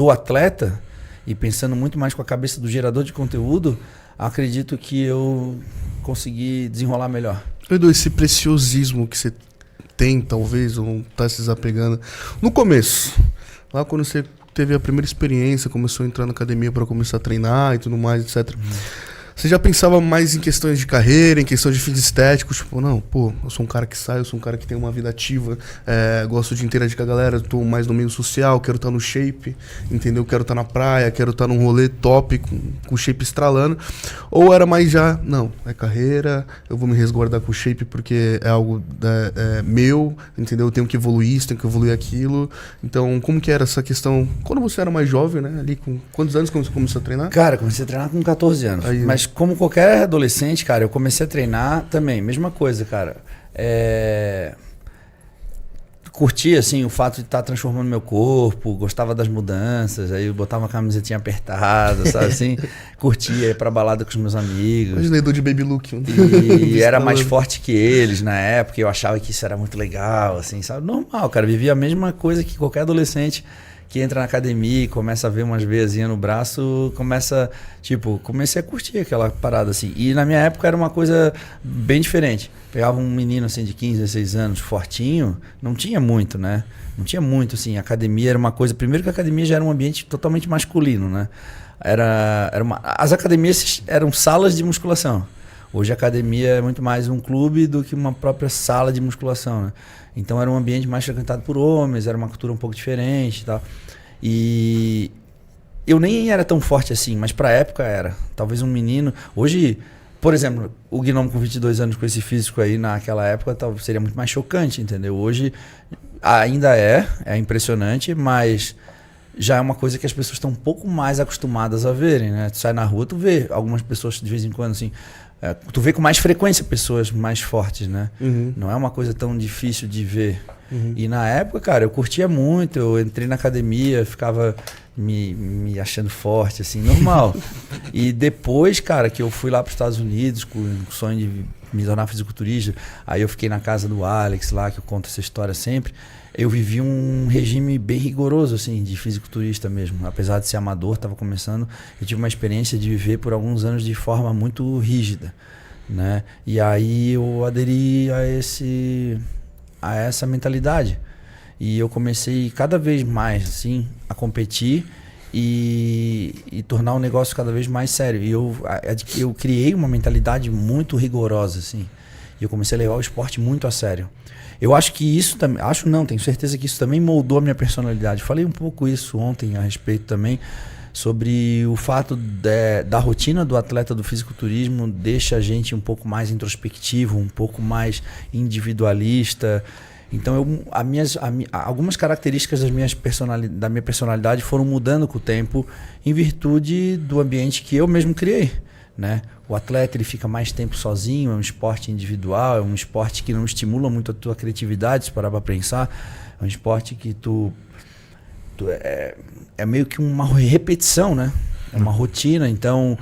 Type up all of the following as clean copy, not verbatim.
do atleta e pensando muito mais com a cabeça do gerador de conteúdo, acredito que eu consegui desenrolar melhor. Edu, esse preciosismo que você tem, talvez, ou tá se desapegando. No começo, lá quando você teve a primeira experiência, começou a entrar na academia para começar a treinar e tudo mais, etc. Você já pensava mais em questões de carreira, em questões de fins estéticos? Tipo, não, pô, eu sou um cara que sai, eu sou um cara que tem uma vida ativa, gosto de interagir com a galera, tô mais no meio social, quero estar no shape, entendeu? Quero estar na praia, quero estar num rolê top, com o shape estralando. Ou era mais já, não, é carreira, eu vou me resguardar com o shape porque é algo meu, entendeu? Eu tenho que evoluir isso, tenho que evoluir aquilo. Então, como que era essa questão? Quando você era mais jovem, né? Ali com quantos anos você começou a treinar? Cara, comecei a treinar com 14 anos. Aí, mas como qualquer adolescente, cara, eu comecei a treinar também, mesma coisa, cara. Curtia, assim, o fato de estar transformando meu corpo, gostava das mudanças, aí eu botava uma camisetinha apertada, sabe assim? Curtia, ia pra balada com os meus amigos. Imagina Edu de baby look. E era mais forte que eles na época, eu achava que isso era muito legal, assim, sabe? Normal, cara, vivia a mesma coisa que qualquer adolescente que entra na academia e começa a ver umas veiazinhas no braço, comecei a curtir aquela parada assim. E na minha época era uma coisa bem diferente. Pegava um menino assim de 15, 16 anos, fortinho, não tinha muito, né? Não tinha muito, assim, a academia era uma coisa... Primeiro que a academia já era um ambiente totalmente masculino, né? As academias eram salas de musculação. Hoje a academia é muito mais um clube do que uma própria sala de musculação, né? Então era um ambiente mais frequentado por homens, era uma cultura um pouco diferente e tal. E eu nem era tão forte assim, mas pra época era. Talvez um menino... Hoje, por exemplo, o Gnomo com 22 anos com esse físico aí, naquela época, seria muito mais chocante, entendeu? Hoje ainda é impressionante, mas já é uma coisa que as pessoas estão um pouco mais acostumadas a verem, né? Tu sai na rua, tu vê algumas pessoas de vez em quando assim... tu vê com mais frequência pessoas mais fortes, né? Uhum. Não é uma coisa tão difícil de ver. Uhum. E na época, cara, eu curtia muito. Eu entrei na academia, ficava me achando forte, assim, normal. E depois, cara, que eu fui lá para os Estados Unidos com o sonho de me tornar fisiculturista, aí eu fiquei na casa do Alex lá, que eu conto essa história sempre. Eu vivi um regime bem rigoroso, assim, de fisiculturista mesmo. Apesar de ser amador, estava começando, eu tive uma experiência de viver por alguns anos de forma muito rígida, né? E aí eu aderi a essa mentalidade. E eu comecei cada vez mais, assim, a competir e tornar o negócio cada vez mais sério. E eu criei uma mentalidade muito rigorosa, assim. E eu comecei a levar o esporte muito a sério. Eu acho que isso também... tenho certeza que isso também moldou a minha personalidade. Falei um pouco isso ontem a respeito também, sobre o fato da rotina do atleta do fisiculturismo deixa a gente um pouco mais introspectivo, um pouco mais individualista. Então, algumas características da minha personalidade foram mudando com o tempo em virtude do ambiente que eu mesmo criei, né? O atleta ele fica mais tempo sozinho, é um esporte individual, é um esporte que não estimula muito a tua criatividade, se parar para pensar. É um esporte que é meio que uma repetição, né? É uma rotina. Então,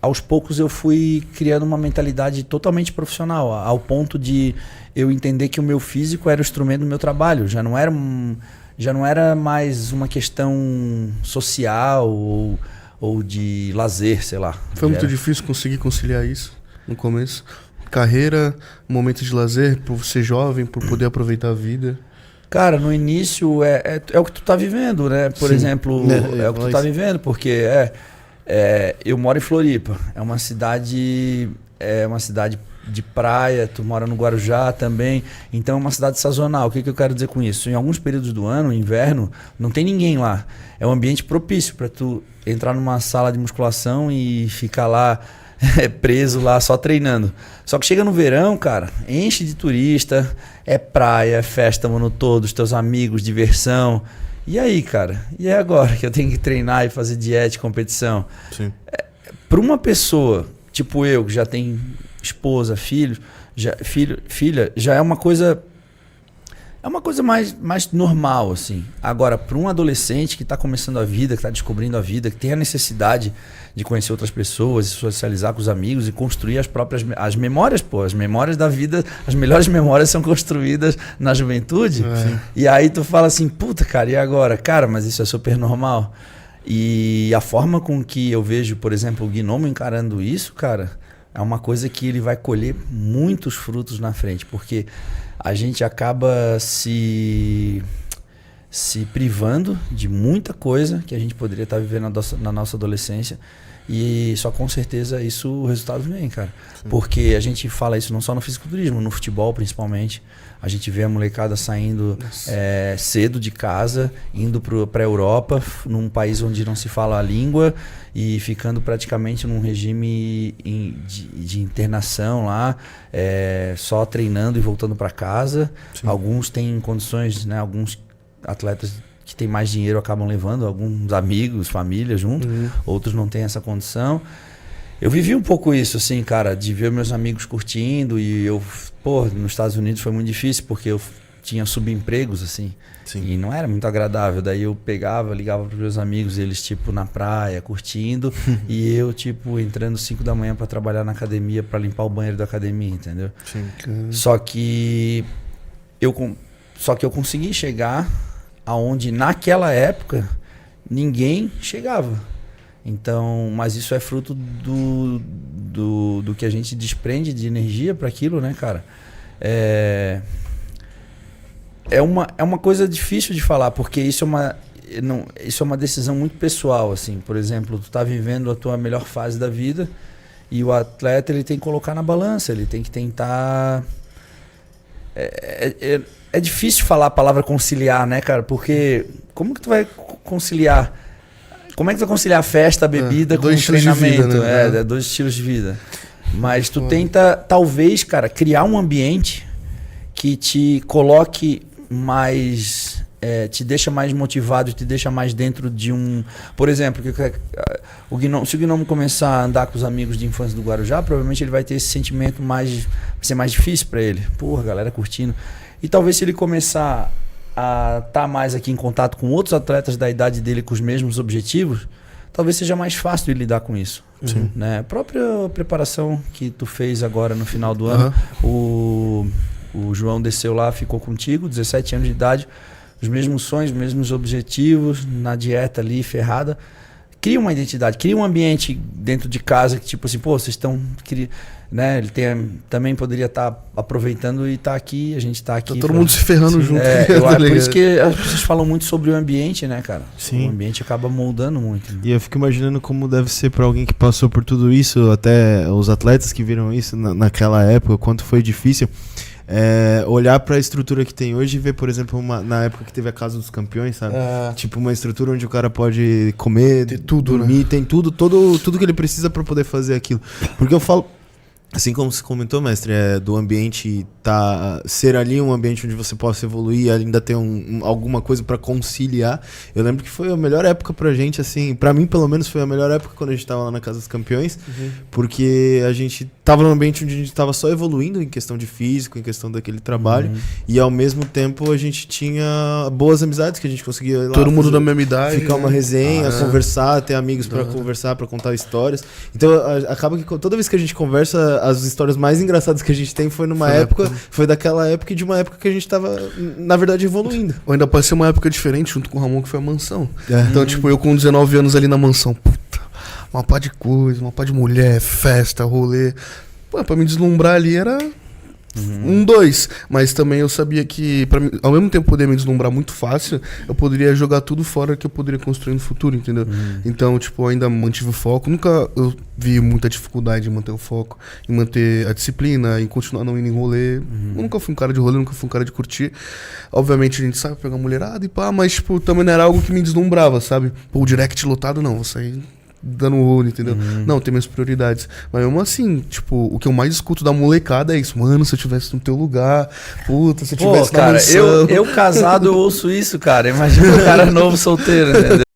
aos poucos eu fui criando uma mentalidade totalmente profissional, ao ponto de eu entender que o meu físico era o instrumento do meu trabalho. Já não era mais uma questão social ou de lazer, sei lá. Foi muito difícil conseguir conciliar isso no começo? Carreira, momentos de lazer, por ser jovem, por poder aproveitar a vida? Cara, no início é o que tu tá vivendo, né? Por exemplo, é o que tu tá vivendo, porque eu moro em Floripa, é uma cidade de praia, tu mora no Guarujá também, então é uma cidade sazonal. O que eu quero dizer com isso? Em alguns períodos do ano, inverno, não tem ninguém lá. É um ambiente propício para tu entrar numa sala de musculação e ficar lá preso lá só treinando. Só que chega no verão, cara, enche de turista, é praia, é festa o ano todo, os teus amigos, diversão. E aí, cara? E é agora que eu tenho que treinar e fazer dieta e competição? Sim. Para uma pessoa, tipo eu, que já tem esposa, filha, já é uma coisa É uma coisa mais normal, assim. Agora, para um adolescente que está começando a vida, que está descobrindo a vida, que tem a necessidade de conhecer outras pessoas, de socializar com os amigos e construir as memórias, pô. As memórias da vida, as melhores memórias são construídas na juventude. E aí tu fala assim, puta, cara, e agora? Cara, mas isso é super normal. E a forma com que eu vejo, por exemplo, o Gnomo encarando isso, cara, é uma coisa que ele vai colher muitos frutos na frente, porque a gente acaba se privando de muita coisa que a gente poderia estar vivendo na nossa adolescência, e só com certeza isso o resultado vem, cara. Sim. Porque a gente fala isso não só no fisiculturismo, no futebol principalmente. A gente vê a molecada saindo cedo de casa, indo para a Europa, num país onde não se fala a língua, e ficando praticamente num regime de internação lá, só treinando e voltando para casa. Sim. Alguns têm condições, né? Alguns atletas que têm mais dinheiro acabam levando alguns amigos, família junto, outros não têm essa condição. Eu vivi um pouco isso, assim, cara, de ver meus amigos curtindo, e eu, nos Estados Unidos foi muito difícil, porque eu tinha subempregos, assim. Sim. E não era muito agradável. Daí eu pegava, ligava para os meus amigos, eles, tipo, na praia, curtindo, e eu, tipo, entrando 5 da manhã para trabalhar na academia, para limpar o banheiro da academia, entendeu? Sim. Só que eu consegui chegar aonde, naquela época, ninguém chegava. Então, mas isso é fruto do que a gente desprende de energia para aquilo, né, cara? É uma coisa difícil de falar, porque isso é uma decisão muito pessoal, assim. Por exemplo, tu tá vivendo a tua melhor fase da vida, e o atleta, ele tem que colocar na balança, ele tem que tentar... É difícil falar a palavra conciliar, né, cara? Porque como que tu vai conciliar? Como é que tu vai conciliar a festa, a bebida com o treinamento? Vida, né? 2 estilos de vida. Mas tu tenta, talvez, cara, criar um ambiente que te coloque mais... te deixa mais motivado, te deixa mais dentro de um... Por exemplo, se o Gnomo começar a andar com os amigos de infância do Guarujá, provavelmente ele vai ter esse sentimento vai ser mais difícil para ele. Porra, galera curtindo. E talvez se ele começar a estar mais aqui em contato com outros atletas da idade dele com os mesmos objetivos, talvez seja mais fácil de lidar com isso. Sim. Né? A própria preparação que tu fez agora no final do ano, o João desceu lá, ficou contigo, 17 anos de idade, os mesmos sonhos, os mesmos objetivos, na dieta ali, ferrada. Cria uma identidade, cria um ambiente dentro de casa que, tipo assim, vocês estão... Né? Ele também poderia estar aproveitando e estar aqui, a gente está aqui. Tá todo mundo se ferrando junto. Por isso que as pessoas falam muito sobre o ambiente, né, cara? Sim. O ambiente acaba moldando muito. E eu fico imaginando como deve ser para alguém que passou por tudo isso, até os atletas que viram isso naquela época, quanto foi difícil. Olhar para a estrutura que tem hoje e ver, por exemplo, na época que teve a Casa dos Campeões, sabe? Tipo, uma estrutura onde o cara pode comer, dormir, né? Tem tudo que ele precisa para poder fazer aquilo. Porque eu falo, assim como você comentou, mestre, do ambiente ser ali um ambiente onde você possa evoluir e ainda ter alguma coisa pra conciliar. Eu lembro que foi a melhor época pra gente, assim, pra mim pelo menos foi a melhor época quando a gente tava lá na Casa dos Campeões, porque a gente tava num ambiente onde a gente tava só evoluindo em questão de físico, em questão daquele trabalho, e ao mesmo tempo a gente tinha boas amizades que a gente conseguia ir lá, todo mundo da mesma idade, ficar uma resenha, conversar, ter amigos pra conversar, pra contar histórias. Então acaba que toda vez que a gente conversa, as histórias mais engraçadas que a gente tem foi daquela época e de uma época que a gente tava, na verdade, evoluindo. Ou ainda pode ser uma época diferente, junto com o Ramon, que foi a mansão. Então, tipo, eu com 19 anos ali na mansão, puta, uma pá de coisa, uma pá de mulher, festa, rolê. Pô, pra me deslumbrar ali era... 2, mas também eu sabia que pra mim, ao mesmo tempo poder me deslumbrar muito fácil, eu poderia jogar tudo fora que eu poderia construir no futuro, entendeu? Então, tipo, eu ainda mantive o foco, nunca eu vi muita dificuldade em manter o foco, em manter a disciplina, em continuar não indo em rolê. Eu nunca fui um cara de rolê, nunca fui um cara de curtir. Obviamente a gente sabe pegar mulherada e pá, mas tipo, também não era algo que me deslumbrava, sabe? Pô, o direct lotado não, vou sair dando olho, entendeu? Não, tem minhas prioridades. Mas mesmo assim, tipo, o que eu mais escuto da molecada é isso. Mano, se eu tivesse no teu lugar, puta, se eu tivesse na cara, mansão. eu casado, eu ouço isso, cara. Imagina um cara novo solteiro, entendeu?